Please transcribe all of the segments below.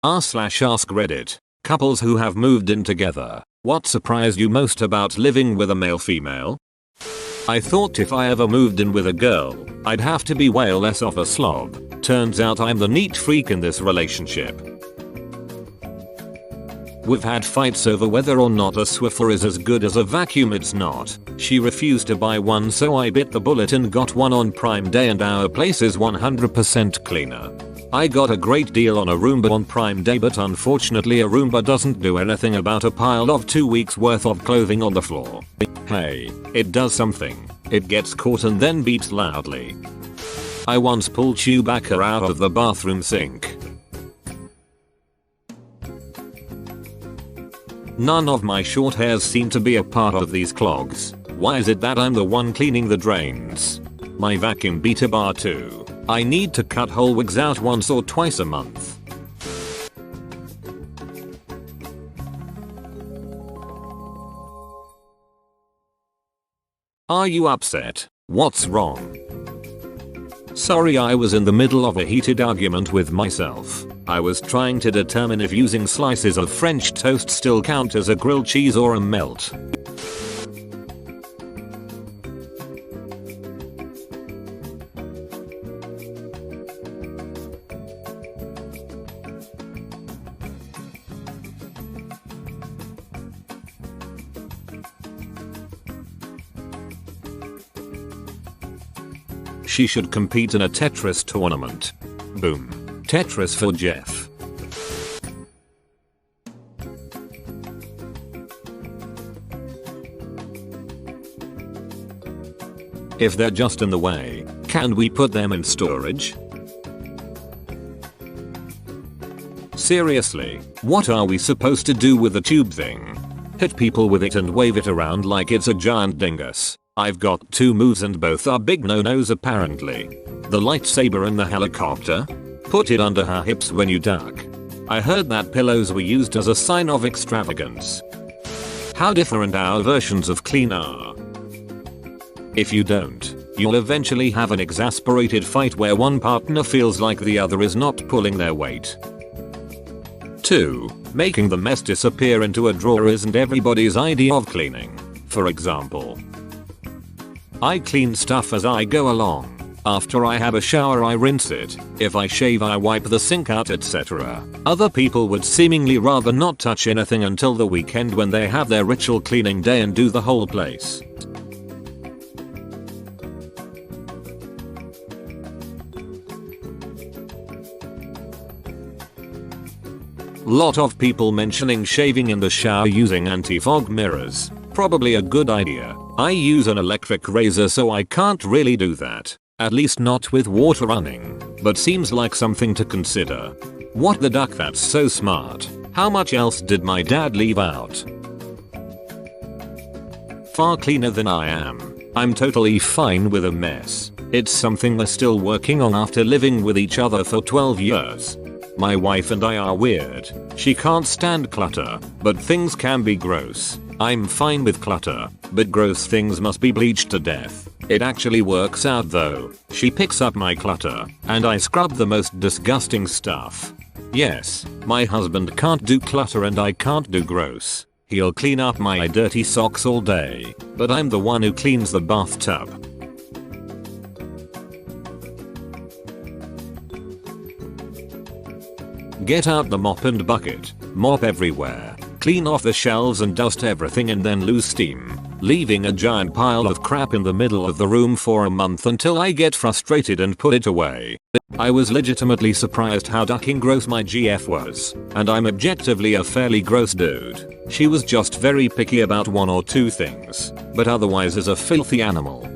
r/AskReddit. Couples who have moved in together. What surprised you most about living with a male-female? I thought if I ever moved in with a girl, I'd have to be way less of a slob. Turns out I'm the neat freak in this relationship. We've had fights over whether or not a Swiffer is as good as a vacuum. It's not. She refused to buy one, so I bit the bullet and got one on Prime Day, and our place is 100% cleaner. I got a great deal on a Roomba on Prime Day, but unfortunately a Roomba doesn't do anything about a pile of 2 weeks worth of clothing on the floor. Hey, it does something. It gets caught and then beeps loudly. I once pulled Chewbacca out of the bathroom sink. None of my short hairs seem to be a part of these clogs. Why is it that I'm the one cleaning the drains? My vacuum beat a bar too. I need to cut whole wigs out once or twice a month. Are you upset? What's wrong? Sorry, I was in the middle of a heated argument with myself. I was trying to determine if using slices of French toast still count as a grilled cheese or a melt. She should compete in a Tetris tournament. Boom. Tetris for Jeff. If they're just in the way, can we put them in storage? Seriously, what are we supposed to do with the tube thing? Hit people with it and wave it around like it's a giant dingus. I've got 2 moves and both are big no-nos apparently. The lightsaber and the helicopter. Put it under her hips when you duck. I heard that pillows were used as a sign of extravagance. How different our versions of clean are. If you don't, you'll eventually have an exasperated fight where one partner feels like the other is not pulling their weight. 2. Making the mess disappear into a drawer isn't everybody's idea of cleaning. For example, I clean stuff as I go along. After I have a shower I rinse it. If I shave I wipe the sink out, etc. Other people would seemingly rather not touch anything until the weekend when they have their ritual cleaning day and do the whole place. Lot of people mentioning shaving in the shower using anti-fog mirrors. Probably a good idea. I use an electric razor, so I can't really do that. At least not with water running. But seems like something to consider. What the duck, that's so smart. How much else did my dad leave out? Far cleaner than I am. I'm totally fine with a mess. It's something we're still working on after living with each other for 12 years. My wife and I are weird. She can't stand clutter, but things can be gross. I'm fine with clutter, but gross things must be bleached to death. It actually works out though. She picks up my clutter, and I scrub the most disgusting stuff. Yes, my husband can't do clutter and I can't do gross. He'll clean up my dirty socks all day, but I'm the one who cleans the bathtub. Get out the mop and bucket, mop everywhere, clean off the shelves and dust everything and then lose steam, leaving a giant pile of crap in the middle of the room for a month until I get frustrated and put it away. I was legitimately surprised how ducking gross my GF was, and I'm objectively a fairly gross dude. She was just very picky about 1 or 2 things, but otherwise is a filthy animal.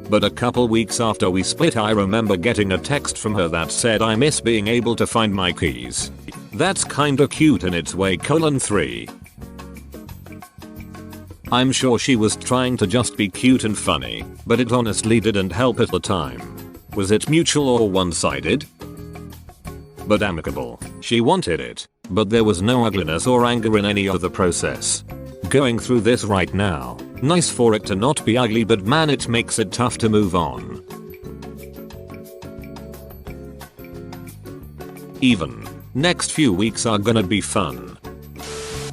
But a couple weeks after we split I remember getting a text from her that said I miss being able to find my keys. That's kinda cute in its way: 3. I'm sure she was trying to just be cute and funny, but it honestly didn't help at the time. Was it mutual or one-sided? But amicable. She wanted it, but there was no ugliness or anger in any of the process. Going through this right now. Nice for it to not be ugly, but man, it makes it tough to move on. even. Next few weeks are gonna be fun.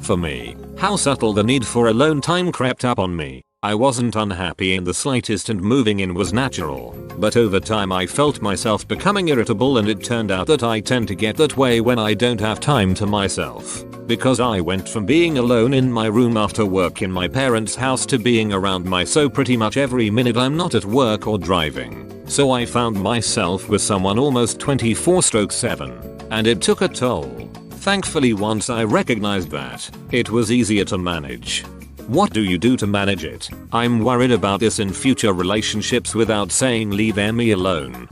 For me, how subtle the need for alone time crept up on me. I wasn't unhappy in the slightest and moving in was natural, but over time I felt myself becoming irritable, and it turned out that I tend to get that way when I don't have time to myself. Because I went from being alone in my room after work in my parents' house to being around so pretty much every minute I'm not at work or driving. So I found myself with someone almost 24/7. And it took a toll. Thankfully once I recognized that, it was easier to manage. What do you do to manage it? I'm worried about this in future relationships without saying leave Emmy alone.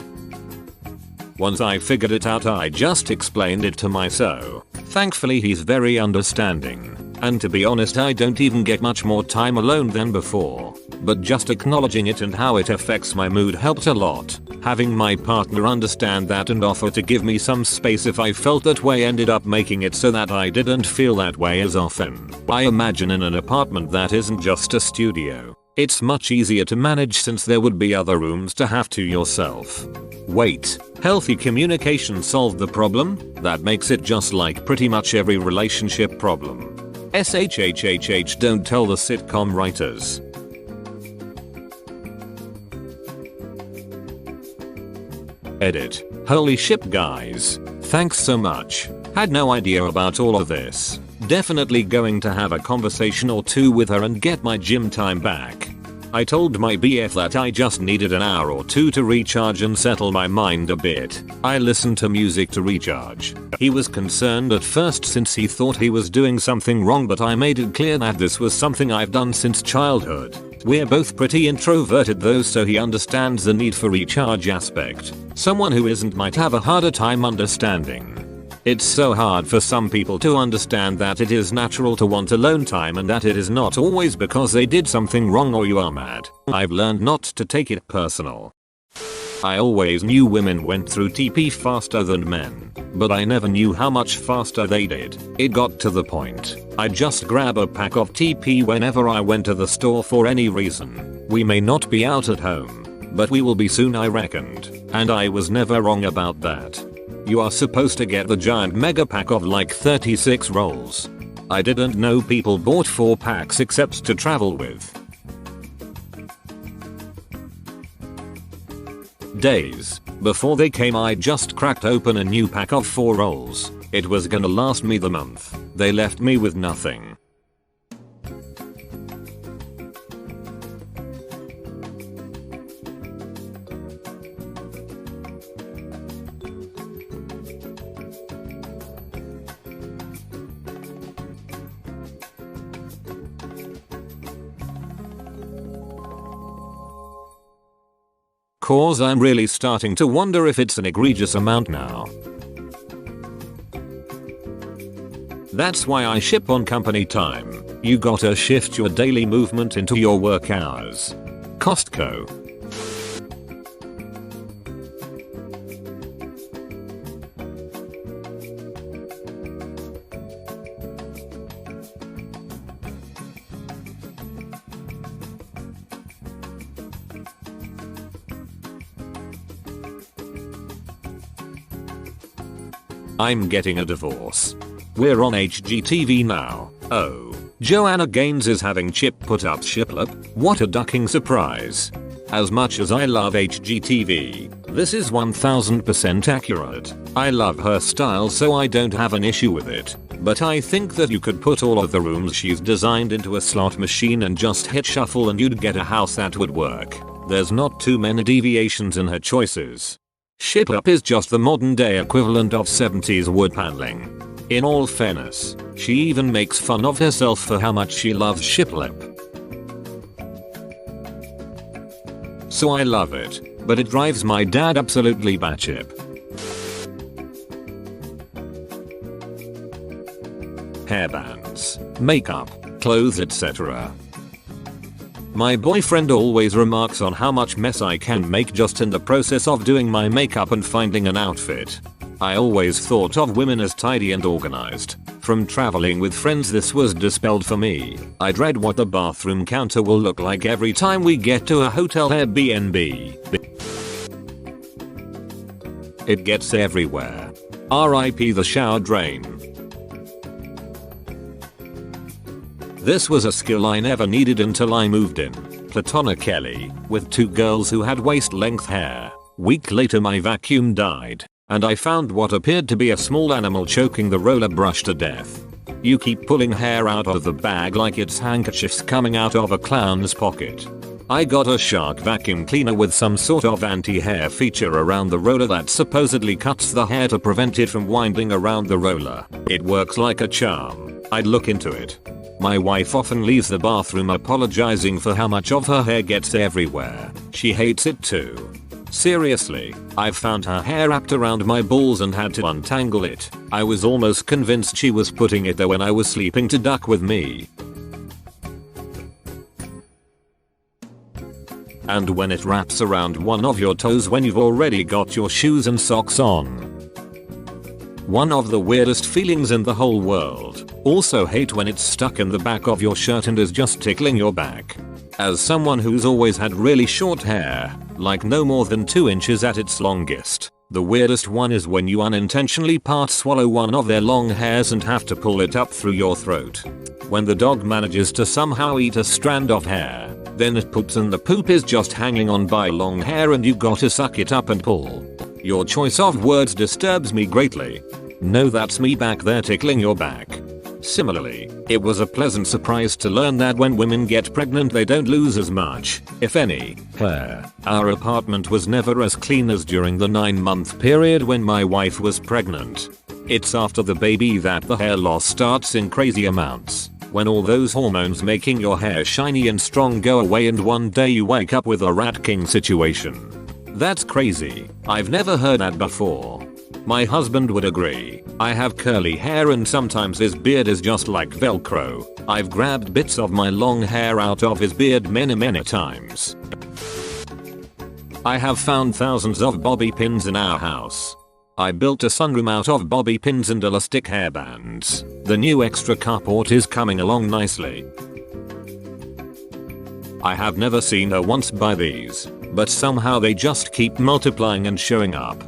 Once I figured it out I just explained it to my so. Thankfully he's very understanding. And to be honest I don't even get much more time alone than before. But just acknowledging it and how it affects my mood helped a lot. Having my partner understand that and offer to give me some space if I felt that way ended up making it so that I didn't feel that way as often. I imagine in an apartment that isn't just a studio, it's much easier to manage since there would be other rooms to have to yourself. Wait, healthy communication solved the problem? That makes it just like pretty much every relationship problem. SHHHH, don't tell the sitcom writers. Edit. Holy shit guys. Thanks so much. Had no idea about all of this. Definitely going to have a conversation or two with her and get my gym time back. I told my BF that I just needed an hour or two to recharge and settle my mind a bit. I listened to music to recharge. He was concerned at first since he thought he was doing something wrong, but I made it clear that this was something I've done since childhood. We're both pretty introverted though, so he understands the need for recharge aspect. Someone who isn't might have a harder time understanding. It's so hard for some people to understand that it is natural to want alone time and that it is not always because they did something wrong or you are mad. I've learned not to take it personal. I always knew women went through TP faster than men, but I never knew how much faster they did. It got to the point I'd just grab a pack of TP whenever I went to the store for any reason. We may not be out at home, but we will be soon, I reckoned, and I was never wrong about that. You are supposed to get the giant mega pack of like 36 rolls. I didn't know people bought 4 packs except to travel with. Days before they came I just cracked open a new pack of 4 rolls. It was gonna last me the month. They left me with nothing. Cause I'm really starting to wonder if it's an egregious amount now. That's why I ship on company time. You gotta shift your daily movement into your work hours. Costco. I'm getting a divorce. We're on HGTV now. Oh, Joanna Gaines is having Chip put up shiplap. What a ducking surprise. As much as I love HGTV, this is 1000% accurate. I love her style, so I don't have an issue with it. But I think that you could put all of the rooms she's designed into a slot machine and just hit shuffle and you'd get a house that would work. There's not too many deviations in her choices. Shiplap is just the modern day equivalent of 70s wood paneling. In all fairness, she even makes fun of herself for how much she loves shiplap. So I love it, but it drives my dad absolutely batshit. Hairbands, makeup, clothes, etc. My boyfriend always remarks on how much mess I can make just in the process of doing my makeup and finding an outfit. I always thought of women as tidy and organized. From traveling with friends, this was dispelled for me. I dread what the bathroom counter will look like every time we get to a hotel Airbnb. It gets everywhere. RIP the shower drain. This was a skill I never needed until I moved in. Platonically, with 2 girls who had waist-length hair. Week later my vacuum died, and I found what appeared to be a small animal choking the roller brush to death. You keep pulling hair out of the bag like it's handkerchiefs coming out of a clown's pocket. I got a shark vacuum cleaner with some sort of anti-hair feature around the roller that supposedly cuts the hair to prevent it from winding around the roller. It works like a charm. I'd look into it. My wife often leaves the bathroom apologizing for how much of her hair gets everywhere. She hates it too. Seriously, I've found her hair wrapped around my balls and had to untangle it. I was almost convinced she was putting it there when I was sleeping to duck with me. And when it wraps around one of your toes when you've already got your shoes and socks on. One of the weirdest feelings in the whole world. Also hate when it's stuck in the back of your shirt and is just tickling your back. As someone who's always had really short hair, like no more than 2 inches at its longest, the weirdest one is when you unintentionally part swallow one of their long hairs and have to pull it up through your throat. When the dog manages to somehow eat a strand of hair, then it poops and the poop is just hanging on by long hair and you gotta suck it up and pull. Your choice of words disturbs me greatly. No, that's me back there tickling your back. Similarly, it was a pleasant surprise to learn that when women get pregnant they don't lose as much, if any, hair. Our apartment was never as clean as during the 9-month period when my wife was pregnant. It's after the baby that the hair loss starts in crazy amounts. When all those hormones making your hair shiny and strong go away and one day you wake up with a rat king situation. That's crazy. I've never heard that before. My husband would agree. I have curly hair and sometimes his beard is just like Velcro. I've grabbed bits of my long hair out of his beard many times. I have found thousands of bobby pins in our house. I built a sunroom out of bobby pins and elastic hairbands. The new extra carport is coming along nicely. I have never seen her once buy these, but somehow they just keep multiplying and showing up.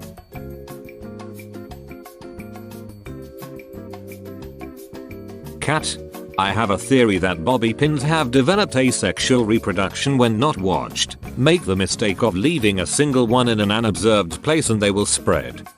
Cat. I have a theory that bobby pins have developed asexual reproduction when not watched. Make the mistake of leaving a single one in an unobserved place and they will spread.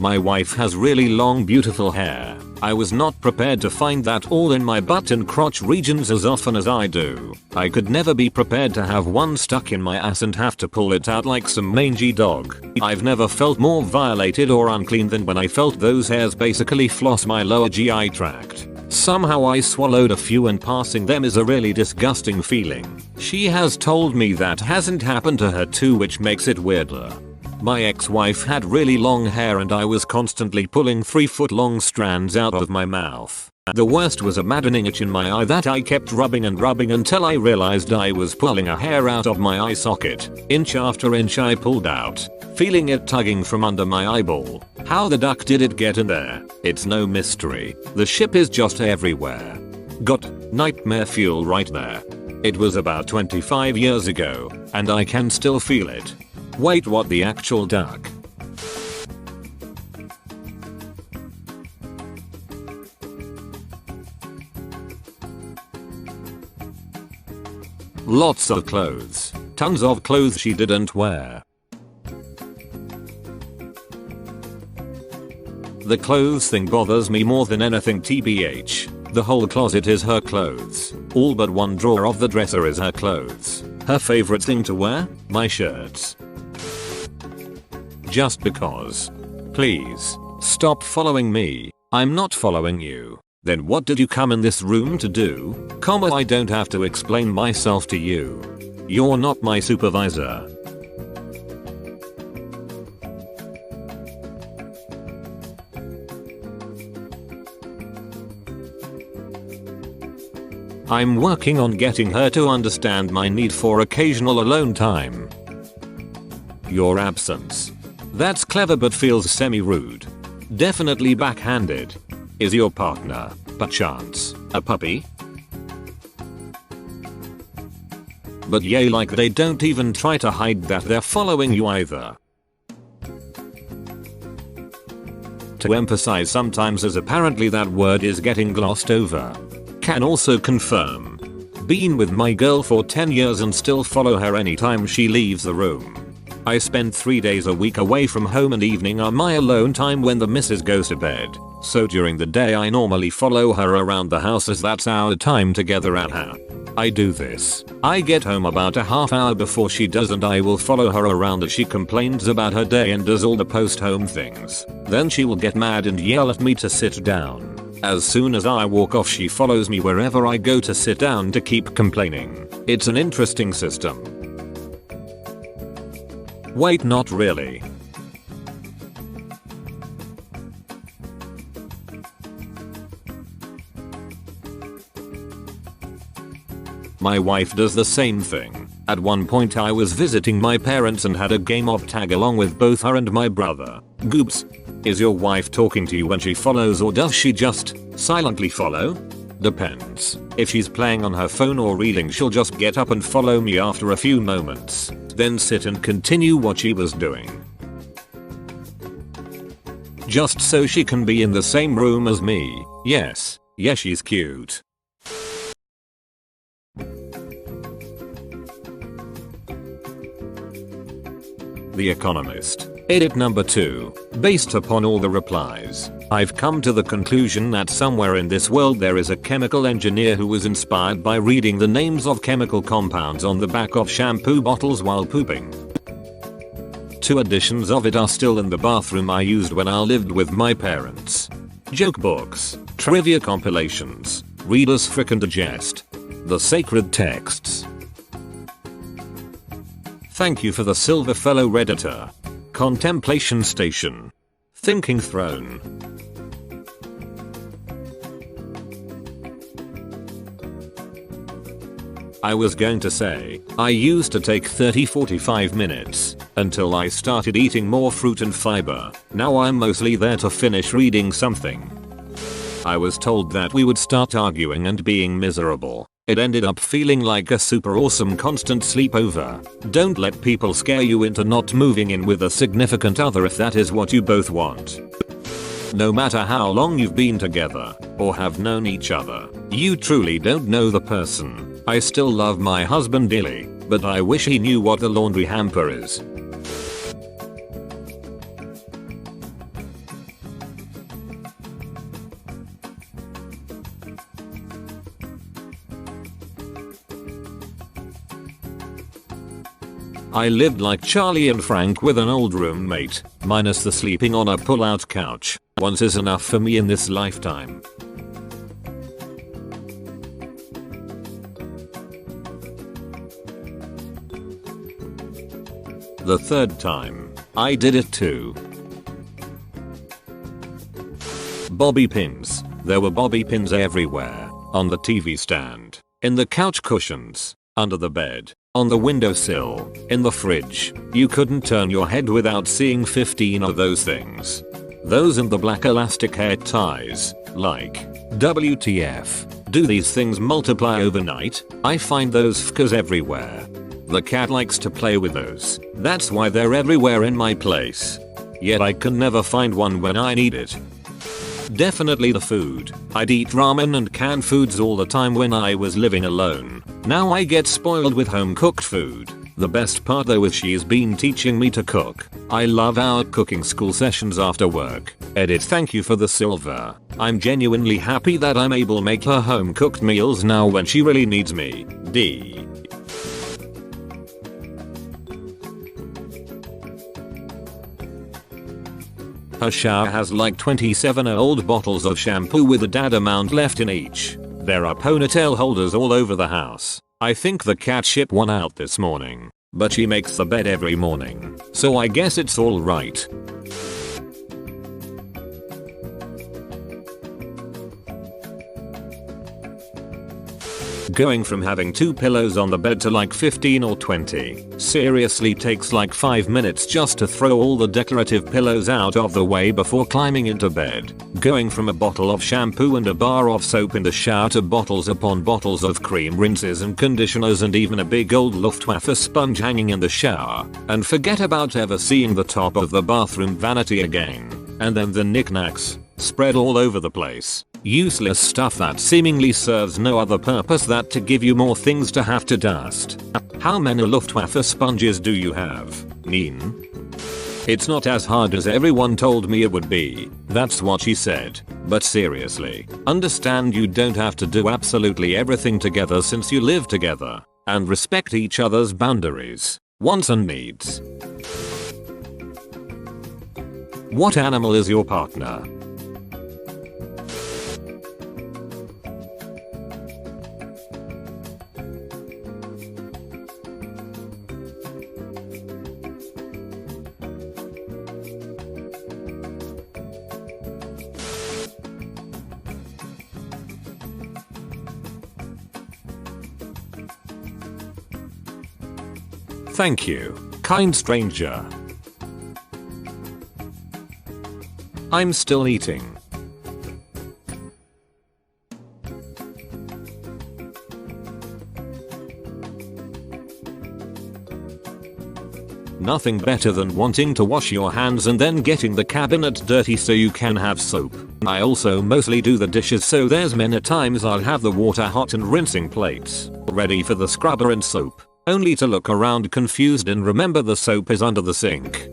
My wife has really long beautiful hair. I was not prepared to find that all in my butt and crotch regions as often as I do. I could never be prepared to have one stuck in my ass and have to pull it out like some mangy dog. I've never felt more violated or unclean than when I felt those hairs basically floss my lower GI tract. Somehow I swallowed a few and passing them is a really disgusting feeling. She has told me that hasn't happened to her too, which makes it weirder. My ex-wife had really long hair and I was constantly pulling 3-foot-long strands out of my mouth. The worst was a maddening itch in my eye that I kept rubbing until I realized I was pulling a hair out of my eye socket. Inch after inch I pulled out, feeling it tugging from under my eyeball. How the duck did it get in there? It's no mystery. The ship is just everywhere. Got nightmare fuel right there. It was about 25 years ago, and I can still feel it. Wait, what, the actual duck? Lots of clothes. Tons of clothes she didn't wear. The clothes thing bothers me more than anything, tbh. The whole closet is her clothes. All but one drawer of the dresser is her clothes. Her favorite thing to wear? My shirts. Just because. Please, stop following me. I'm not following you. Then what did you come in this room to do? I don't have to explain myself to you. You're not my supervisor. I'm working on getting her to understand my need for occasional alone time. Your absence. That's clever but feels semi-rude. Definitely backhanded. Is your partner, perchance, a puppy? But yay, like they don't even try to hide that they're following you either. to emphasize sometimes as apparently that word is getting glossed over. Can also confirm. Been with my girl for 10 years and still follow her anytime she leaves the room. I spend 3 days a week away from home and evening are my alone time when the missus goes to bed. So during the day I normally follow her around the house as that's our time together at her. I do this. I get home about a half hour before she does and I will follow her around as she complains about her day and does all the post-home things. Then she will get mad and yell at me to sit down. As soon as I walk off she follows me wherever I go to sit down to keep complaining. It's an interesting system. Wait, not really. My wife does the same thing. At one point I was visiting my parents and had a game of tag along with both her and my brother. Goops. Is your wife talking to you when she follows or does she just silently follow? Depends. If she's playing on her phone or reading she'll just get up and follow me after a few moments, then sit and continue what she was doing. Just so she can be in the same room as me. Yes, she's cute. The Economist. Edit number 2. Based upon all the replies, I've come to the conclusion that somewhere in this world there is a chemical engineer who was inspired by reading the names of chemical compounds on the back of shampoo bottles while pooping. 2 editions of it are still in the bathroom I used when I lived with my parents. Joke books, trivia compilations, Reader's Frickin' Digest, the sacred texts. Thank you for the silver fellow redditor. Contemplation Station. Thinking Throne. I was going to say, I used to take 30-45 minutes until I started eating more fruit and fiber. Now I'm mostly there to finish reading something. I was told that we would start arguing and being miserable. It ended up feeling like a super awesome constant sleepover. Don't let people scare you into not moving in with a significant other if that is what you both want. No matter how long you've been together or have known each other, you truly don't know the person. I still love my husband dearly, but I wish he knew what the laundry hamper is. I lived like Charlie and Frank with an old roommate, minus the sleeping on a pull-out couch. Once is enough for me in this lifetime. The 3rd time, I did it too. Bobby pins. There were bobby pins everywhere. On the TV stand, in the couch cushions, under the bed, on the windowsill, in the fridge. You couldn't turn your head without seeing 15 of those things. Those and the black elastic hair ties. Like, WTF? Do these things multiply overnight? I find those fkers everywhere. The cat likes to play with those. That's why they're everywhere in my place. Yet I can never find one when I need it. Definitely the food. I'd eat ramen and canned foods all the time when I was living alone. Now I get spoiled with home cooked food. The best part though is she's been teaching me to cook. I love our cooking school sessions after work. Edit, thank you for the silver. I'm genuinely happy that I'm able to make her home cooked meals now when she really needs me. D. Her shower has like 27 old bottles of shampoo with a dad amount left in each. There are ponytail holders all over the house. I think the cat shit one out this morning, but she makes the bed every morning, so I guess it's alright. Going from having 2 pillows on the bed to like 15 or 20 seriously takes like 5 minutes just to throw all the decorative pillows out of the way before climbing into bed. Going from a bottle of shampoo and a bar of soap in the shower to bottles upon bottles of cream rinses and conditioners and even a big old Luftwaffe sponge hanging in the shower. And forget about ever seeing the top of the bathroom vanity again. And then the knickknacks, spread all over the place. Useless stuff that seemingly serves no other purpose than to give you more things to have to dust. How many Luftwaffe sponges do you have, Neen? It's not as hard as everyone told me it would be, that's what she said. But seriously, understand you don't have to do absolutely everything together since you live together. And respect each other's boundaries, wants and needs. What animal is your partner? Thank you, kind stranger. I'm still eating. Nothing better than wanting to wash your hands and then getting the cabinet dirty so you can have soap. I also mostly do the dishes, so there's many times I'll have the water hot and rinsing plates, ready for the scrubber and soap, only to look around confused and remember the soap is under the sink.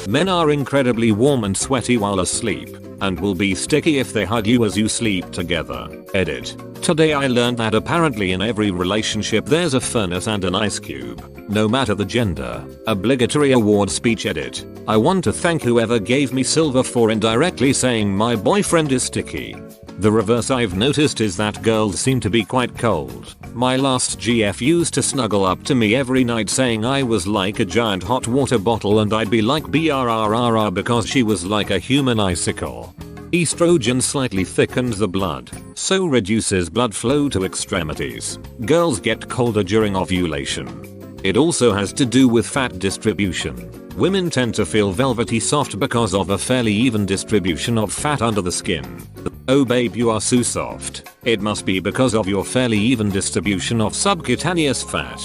Men are incredibly warm and sweaty while asleep, and will be sticky if they hug you as you sleep together. Edit. Today I learned that apparently in every relationship there's a furnace and an ice cube, no matter the gender. Obligatory award speech. Edit. I want to thank whoever gave me silver for indirectly saying my boyfriend is sticky. The reverse I've noticed is that girls seem to be quite cold. My last GF used to snuggle up to me every night saying I was like a giant hot water bottle, and I'd be like brrrr because she was like a human icicle. Estrogen slightly thickens the blood, so reduces blood flow to extremities. Girls get colder during ovulation. It also has to do with fat distribution. Women tend to feel velvety soft because of a fairly even distribution of fat under the skin. Oh babe, you are so soft. It must be because of your fairly even distribution of subcutaneous fat.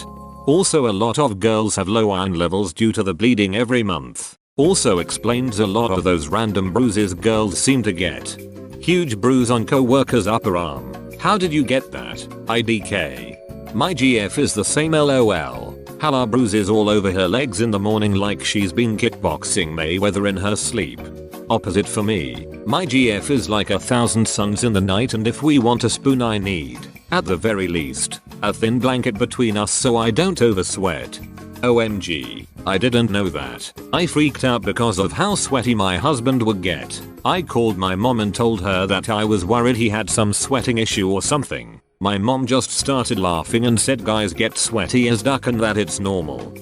Also, a lot of girls have low iron levels due to the bleeding every month. Also explains a lot of those random bruises girls seem to get. Huge bruise on co-worker's upper arm. How did you get that? IDK. My GF is the same, lol. Hala bruises all over her legs in the morning like she's been kickboxing Mayweather in her sleep. Opposite for me. My GF is like 1,000 suns in the night, and if we want a spoon I need, at the very least, a thin blanket between us so I don't oversweat. OMG, I didn't know that. I freaked out because of how sweaty my husband would get. I called my mom and told her that I was worried he had some sweating issue or something. My mom just started laughing and said guys get sweaty as duck and that it's normal.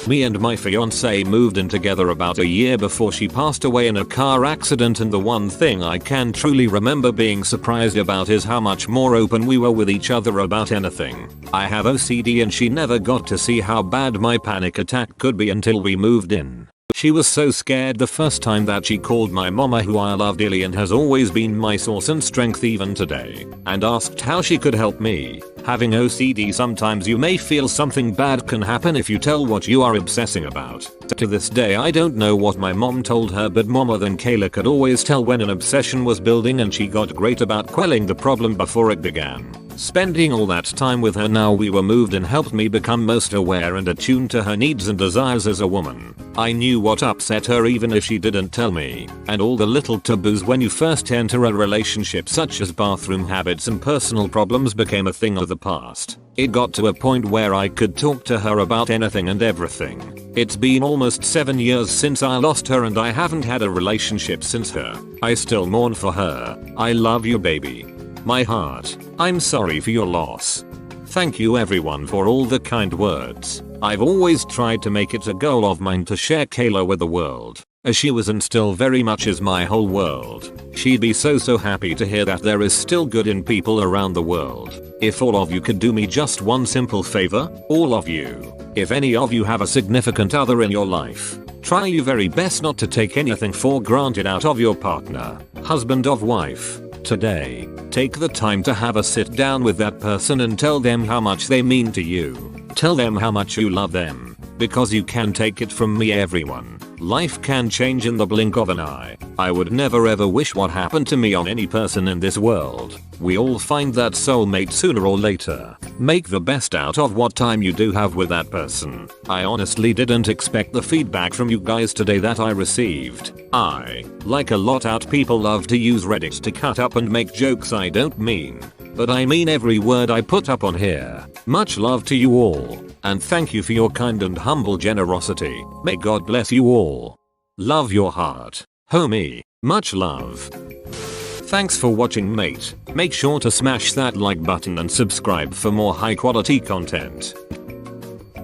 Me and my fiance moved in together about a year before she passed away in a car accident, and the one thing I can truly remember being surprised about is how much more open we were with each other about anything. I have OCD and she never got to see how bad my panic attack could be until we moved in. She was so scared the first time that she called my mama, who I love dearly and has always been my source and strength even today, and asked how she could help me. Having OCD, sometimes you may feel something bad can happen if you tell what you are obsessing about. To this day I don't know what my mom told her, but mama than Kayla could always tell when an obsession was building, and she got great about quelling the problem before it began. Spending all that time with her now we were moved and helped me become most aware and attuned to her needs and desires as a woman. I knew what upset her even if she didn't tell me, and all the little taboos when you first enter a relationship, such as bathroom habits and personal problems, became a thing of the past. It got to a point where I could talk to her about anything and everything. It's been almost 7 years since I lost her and I haven't had a relationship since her. I still mourn for her. I love you, baby. My heart. I'm sorry for your loss. Thank you everyone for all the kind words. I've always tried to make it a goal of mine to share Kayla with the world, as she was and still very much is my whole world. She'd be so happy to hear that there is still good in people around the world. If all of you could do me just one simple favor, all of you, if any of you have a significant other in your life, try your very best not to take anything for granted out of your partner, husband or wife. Today, take the time to have a sit down with that person and tell them how much they mean to you. Tell them how much you love them, because you can take it from me everyone. Life can change in the blink of an eye. I would never ever wish what happened to me on any person in this world. We all find that soulmate sooner or later. Make the best out of what time you do have with that person. I honestly didn't expect the feedback from you guys today that I received. I, like a lot out people love to use Reddit to cut up and make jokes I don't mean. But I mean every word I put up on here. Much love to you all. And thank you for your kind and humble generosity. May God bless you all. Love your heart. Homie. Much love. Thanks for watching, mate. Make sure to smash that like button and subscribe for more high quality content.